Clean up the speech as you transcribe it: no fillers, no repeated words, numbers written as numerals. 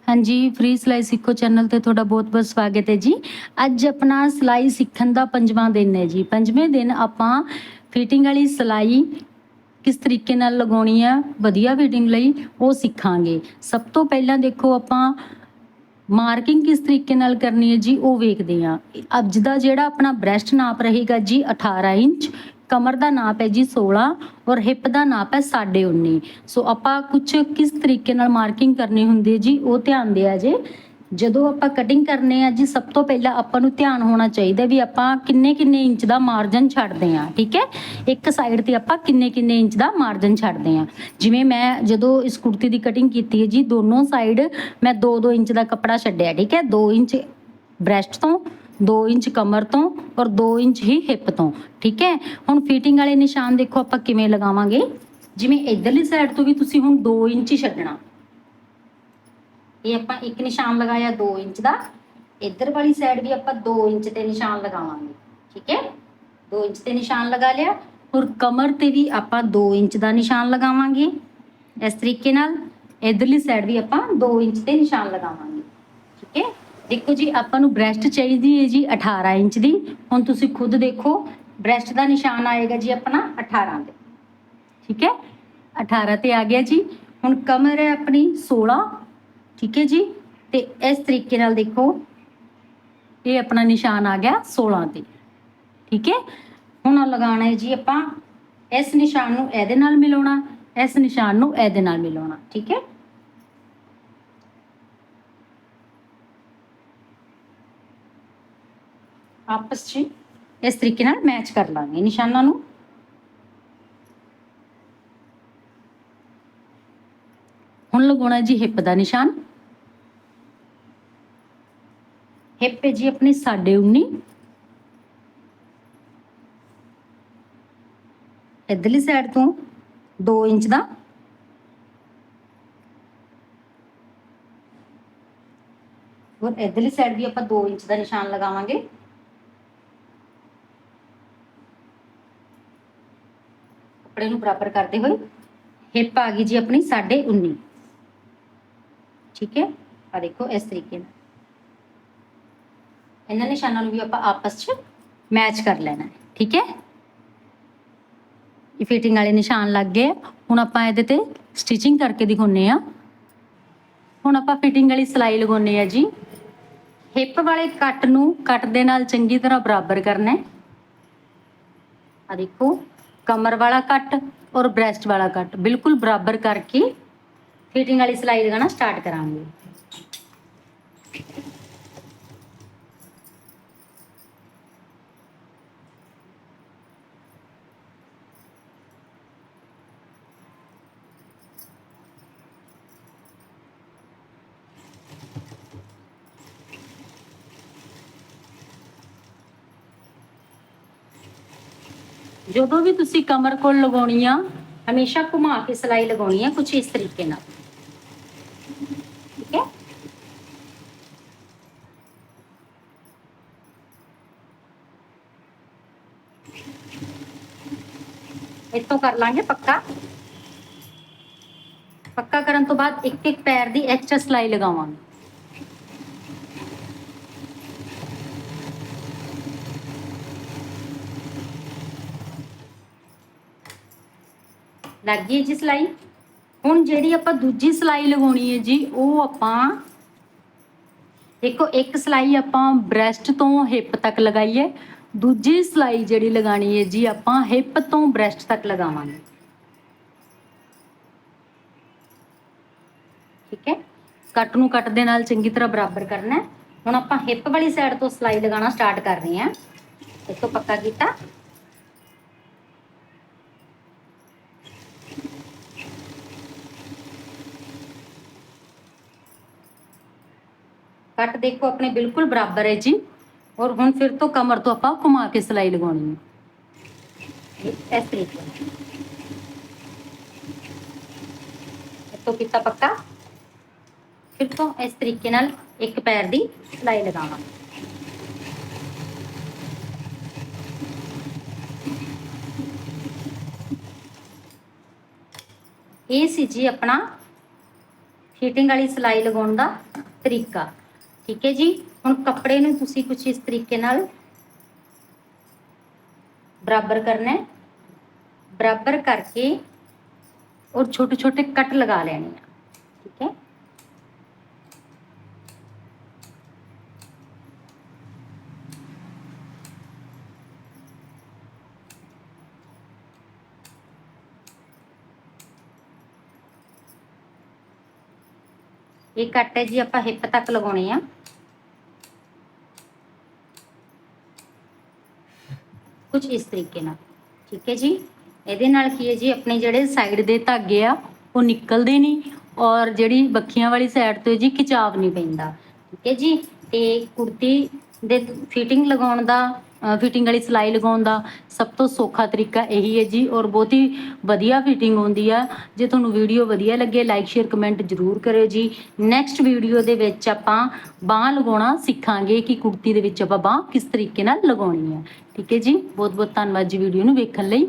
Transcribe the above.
हाँ जी, फ्री सिलाई सीखो चैनल ते तुहाडा बहुत-बहुत स्वागत है जी। अज अपना सिलाई सीखण दा 5वां दिन है जी। 5वें दिन आपां फिटिंग वाली सिलाई किस तरीके नाल लगाउणी आ वधिया फिटिंग लई ਉਹ ਸਿੱਖਾਂਗੇ। ਸਭ ਤੋਂ ਪਹਿਲਾਂ ਦੇਖੋ ਆਪਾਂ ਮਾਰਕਿੰਗ ਕਿਸ ਤਰੀਕੇ ਨਾਲ ਕਰਨੀ ਹੈ ਜੀ ਉਹ ਵੇਖਦੇ ਹਾਂ। ਅੱਜ ਦਾ ਜਿਹੜਾ ਆਪਣਾ ਬ੍ਰੈਸਟ ਨਾਪ ਰਹੇਗਾ ਜੀ 18 ਇੰਚ, ਕਮਰ ਦਾ ਨਾਪ ਹੈ ਜੀ 16 ਔਰ ਹਿੱਪ ਦਾ ਨਾਪ ਹੈ 19.5। ਸੋ ਆਪਾਂ ਕੁਝ ਕਿਸ ਤਰੀਕੇ ਨਾਲ ਮਾਰਕਿੰਗ ਕਰਨੀ ਹੁੰਦੀ ਹੈ ਜੀ ਉਹ ਧਿਆਨ ਦਿਆ ਜੇ। ਜਦੋਂ ਆਪਾਂ ਕਟਿੰਗ ਕਰਨੇ ਆ ਜੀ ਸਭ ਤੋਂ ਪਹਿਲਾਂ ਆਪਾਂ ਨੂੰ ਧਿਆਨ ਹੋਣਾ ਚਾਹੀਦਾ ਵੀ ਆਪਾਂ ਕਿੰਨੇ ਇੰਚ ਦਾ ਮਾਰਜਨ ਛੱਡਦੇ ਆ। ਠੀਕ ਹੈ, ਇੱਕ ਸਾਈਡ ਤੇ ਆਪਾਂ ਕਿੰਨੇ ਇੰਚ ਦਾ ਮਾਰਜਨ ਛੱਡਦੇ ਆ। ਜਿਵੇਂ ਮੈਂ ਜਦੋਂ ਇਸ ਕੁੜਤੀ ਦੀ ਕਟਿੰਗ ਕੀਤੀ ਹੈ ਜੀ ਦੋਨੋਂ ਸਾਈਡ ਮੈਂ 2-2 ਇੰਚ ਦਾ ਕੱਪੜਾ ਛੱਡਿਆ। ਠੀਕ ਹੈ, 2 ਇੰਚ ਬ੍ਰੈਸਟ ਤੋਂ, 2 ਇੰਚ ਕਮਰ ਤੋਂ ਔਰ 2 ਇੰਚ ਹੀ ਹਿੱਪ ਤੋਂ। ਠੀਕ ਹੈ, ਹੁਣ ਫਿਟਿੰਗ ਵਾਲੇ ਨਿਸ਼ਾਨ ਦੇਖੋ ਆਪਾਂ ਕਿਵੇਂ ਲਗਾਵਾਂਗੇ। ਜਿਵੇਂ ਇਧਰਲੀ ਸਾਈਡ ਤੋਂ ਵੀ ਤੁਸੀਂ ਹੁਣ 2 ਇੰਚ ਹੀ ਛੱਡਣਾ। ਇਹ ਆਪਾਂ ਇੱਕ ਨਿਸ਼ਾਨ ਲਗਾਇਆ 2 ਇੰਚ ਦਾ, ਇੱਧਰ ਵਾਲੀ ਸਾਈਡ ਵੀ ਆਪਾਂ 2 ਇੰਚ ਤੇ ਨਿਸ਼ਾਨ ਲਗਾਵਾਂਗੇ। ਠੀਕ ਹੈ, 2 ਇੰਚ ਤੇ ਨਿਸ਼ਾਨ ਲਗਾ ਲਿਆ। ਔਰ ਕਮਰ ਤੇ ਵੀ ਆਪਾਂ 2 ਇੰਚ ਦਾ ਨਿਸ਼ਾਨ ਲਗਾਵਾਂਗੇ ਇਸ ਤਰੀਕੇ ਨਾਲ। ਇੱਧਰਲੀ ਸਾਈਡ ਵੀ ਆਪਾਂ 2 ਇੰਚ ਤੇ ਨਿਸ਼ਾਨ ਲਗਾਵਾਂਗੇ। ਠੀਕ ਹੈ, ਦੇਖੋ ਜੀ ਆਪਾਂ ਨੂੰ ਬ੍ਰੈਸਟ ਚਾਹੀਦੀ ਹੈ ਜੀ 18 ਇੰਚ ਦੀ। ਹੁਣ ਤੁਸੀਂ ਖੁਦ ਦੇਖੋ ਬ੍ਰੈਸਟ ਦਾ ਨਿਸ਼ਾਨ ਆਏਗਾ ਜੀ ਆਪਣਾ 18 ਤੇ। ਠੀਕ ਹੈ, 18 ਤੇ ਆ ਗਿਆ ਜੀ। ਹੁਣ ਕਮਰ ਹੈ ਆਪਣੀ 16। ठीक है जी, तो इस तरीके नाल देखो ये अपना निशान आ गया 16 ते। ठीक है, हुण लगाना है जी आपां इस निशान नूं इहदे नाल मिलाउणा, इस निशान नूं इहदे नाल मिलाउणा। ठीक है, आपस च इस तरीके नाल मैच कर लांगे निशानां नूं। हुण लगाउणा जी हिप दा निशान। हिप है जी अपनी 19.5। इधरली साइड तो 2 इंच का और इधरली साइड भी आप 2 इंच का निशान लगावांगे। कपड़े नूं बराबर करते हुए हिप आ गई जी अपनी 19.5। ठीक है, आ देखो इस तरीके इन्हां निशानों भी आप आपस च मैच कर लेना है। ठीक है, ये फिटिंग वाले निशान लग गए। हुण आपां इहदे ते स्टिचिंग करके दिखाउने आ। हुण आपां फिटिंग वाली सिलाई लगाउने आ जी। हिप वाले कट नूं कट दे नाल चंगी तरह बराबर करना है। आ देखो कमर वाला कट और ब्रैस्ट वाला कट बिल्कुल बराबर करके फिटिंग वाली सिलाई लगाना स्टार्ट करांगे। ਜਦੋਂ ਵੀ ਤੁਸੀਂ ਕਮਰ ਕੋਲ ਲਗਾਉਣੀ ਆ ਹਮੇਸ਼ਾ ਘੁਮਾ ਕੇ ਸਿਲਾਈ ਲਗਾਉਣੀ ਆ ਕੁਝ ਇਸ ਤਰੀਕੇ ਨਾਲ। ਠੀਕ ਹੈ, ਇੱਥੋਂ ਕਰ ਲਾਂਗੇ ਪੱਕਾ। ਪੱਕਾ ਕਰਨ ਤੋਂ ਬਾਅਦ ਇੱਕ ਪੈਰ ਦੀ ਐਕਸਟਰਾ ਸਿਲਾਈ ਲਗਾਵਾਂਗੇ। लग गई जी सिलाई। हुण जिहड़ी आपां दूजी सिलाई लगाउणी है जी वो आपां देखो एक सिलाई आपां ब्रैस्ट तो हिप तक लगाई है, दूजी सिलाई जिहड़ी लगानी है जी आपां हिप तो ब्रैस्ट तक लगावांगे। ठीक है, कट नूं कट दे नाल चंगी तरह बराबर करना है। हुण आपां हिप वाली साइड तो सिलाई लगाना स्टार्ट कर रहे हैं। इसको पक्का कीता। कट देखो अपने बिल्कुल बराबर है जी। और हुण फिर तो कमर तो आपां घुमा के सिलाई लगाउणी है इस तरीके। तो कीता पक्का। फिर तो इस तरीके नाल एक पैर दी सिलाई लगावांगे। ये सी जी अपना फिटिंग वाली सिलाई लगाउण दा ਤਰੀਕਾ। ਠੀਕ ਹੈ ਜੀ। ਹੁਣ ਕੱਪੜੇ ਨੂੰ ਤੁਸੀਂ ਕੁਝ ਇਸ ਤਰੀਕੇ ਨਾਲ ਬਰਾਬਰ ਕਰਨਾ ਹੈ, ਬਰਾਬਰ ਕਰਕੇ ਔਰ ਛੋਟੇ ਛੋਟੇ ਕੱਟ ਲਗਾ ਲੈਣੇ ਆ। ਠੀਕ ਹੈ। ਇਹ ਕੱਟ ਹੈ ਜੀ ਆਪਾਂ ਹਿੱਪ ਤੱਕ ਲਗਾਉਣੇ ਆ। ਕੁਝ ਇਸ ਤਰੀਕੇ ਨਾਲ। ਠੀਕ ਹੈ ਜੀ। ਇਹਦੇ ਨਾਲ ਕੀ ਹੈ ਜੀ, ਆਪਣੇ ਜਿਹੜੇ ਸਾਈਡ ਦੇ ਧਾਗੇ ਆ ਉਹ ਨਿਕਲਦੇ ਨਹੀਂ ਔਰ ਜਿਹੜੀ ਬੱਖੀਆਂ ਵਾਲੀ ਸਾਈਡ ਤੋਂ ਜੀ ਖਿਚਾਵ ਨਹੀਂ ਪੈਂਦਾ। ਠੀਕ ਹੈ ਜੀ। ਤੇ ਕੁੜਤੀ ਦੇ ਫਿਟਿੰਗ ਲਗਾਉਣ ਦਾ, ਫਿਟਿੰਗ ਵਾਲੀ ਸਿਲਾਈ ਲਗਾਉਣ ਦਾ ਸਭ ਤੋਂ ਸੌਖਾ ਤਰੀਕਾ ਇਹੀ ਹੈ ਜੀ, ਔਰ ਬਹੁਤ ਹੀ ਵਧੀਆ ਫਿਟਿੰਗ ਹੁੰਦੀ ਆ। ਜੇ ਤੁਹਾਨੂੰ ਵੀਡੀਓ ਵਧੀਆ ਲੱਗੇ ਲਾਈਕ ਸ਼ੇਅਰ ਕਮੈਂਟ ਜ਼ਰੂਰ ਕਰਿਓ ਜੀ। ਨੈਕਸਟ ਵੀਡੀਓ ਦੇ ਵਿੱਚ ਆਪਾਂ ਬਾਂਹ ਲਗਾਉਣਾ ਸਿੱਖਾਂਗੇ ਕਿ ਕੁੜਤੀ ਦੇ ਵਿੱਚ ਆਪਾਂ ਬਾਂਹ ਕਿਸ ਤਰੀਕੇ ਨਾਲ ਲਗਾਉਣੀ ਹੈ। ਠੀਕ ਹੈ ਜੀ। ਬਹੁਤ ਬਹੁਤ ਧੰਨਵਾਦ ਜੀ ਵੀਡੀਓ ਨੂੰ ਵੇਖਣ ਲਈ।